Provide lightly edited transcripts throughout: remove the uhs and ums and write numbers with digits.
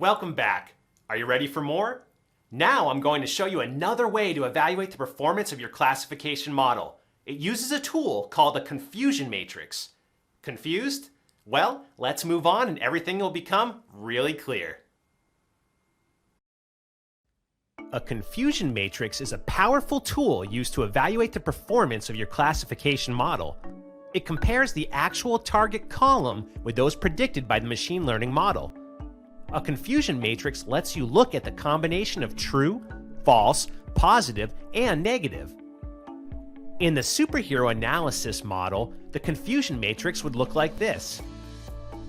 Welcome back. Are you ready for more? Now I'm going to show you another way to evaluate the performance of your classification model. It uses a tool called a confusion matrix. Confused? Well, let's move on and everything will become really clear. A confusion matrix is a powerful tool used to evaluate the performance of your classification model. It compares the actual target column with those predicted by the machine learning model. A confusion matrix lets you look at the combination of true, false, positive, and negative. In the superhero analysis model, the confusion matrix would look like this.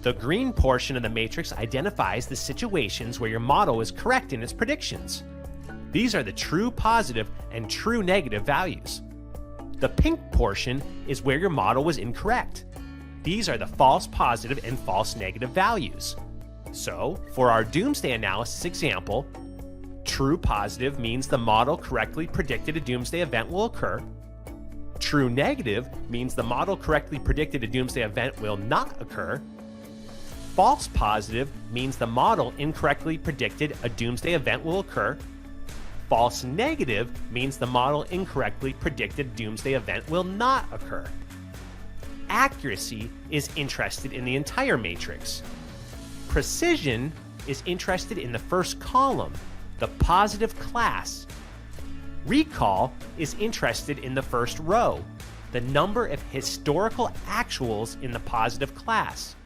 The green portion of the matrix identifies the situations where your model is correct in its predictions. These are the true positive and true negative values. The pink portion is where your model was incorrect. These are the false positive and false negative values. So, for our doomsday analysis example, true positive means the model correctly predicted a doomsday event will occur. True negative means the model correctly predicted a doomsday event will not occur. False positive means the model incorrectly predicted a doomsday event will occur. False negative means the model incorrectly predicted a doomsday event will not occur. Accuracy is interested in the entire matrix. Precision is interested in the first column, the positive class. Recall is interested in the first row, the number of historical actuals in the positive class.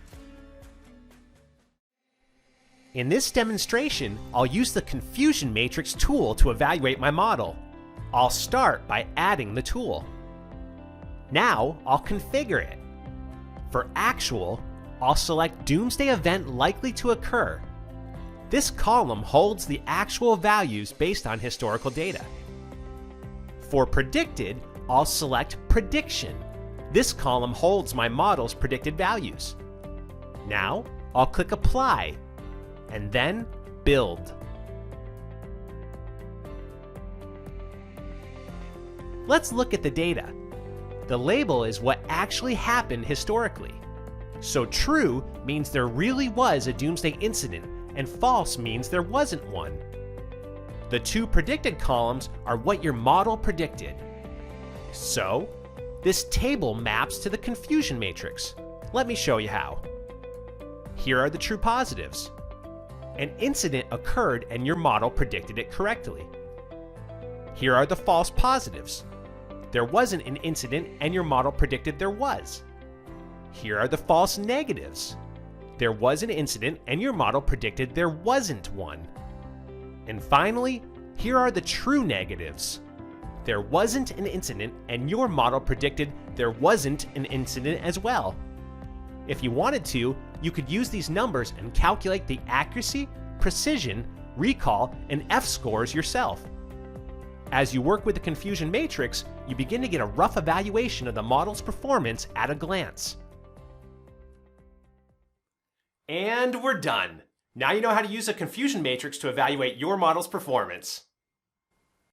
In this demonstration, I'll use the confusion matrix tool to evaluate my model. I'll start by adding the tool. Now I'll configure it. For actual, I'll select doomsday event likely to occur. This column holds the actual values based on historical data. For predicted, I'll select prediction. This column holds my model's predicted values. Now I'll click apply and then build. Let's look at the data. The label is what actually happened historically. So true means there really was a doomsday incident, and false means there wasn't one. The two predicted columns are what your model predicted. So, this table maps to the confusion matrix. Let me show you how. Here are the true positives. An incident occurred and your model predicted it correctly. Here are the false positives. There wasn't an incident and your model predicted there was. Here are the false negatives. There was an incident and your model predicted there wasn't one. And finally, here are the true negatives. There wasn't an incident and your model predicted there wasn't an incident as well. If you wanted to, you could use these numbers and calculate the accuracy, precision, recall, and F-scores yourself. As you work with the confusion matrix, you begin to get a rough evaluation of the model's performance at a glance. And we're done. Now you know how to use a confusion matrix to evaluate your model's performance.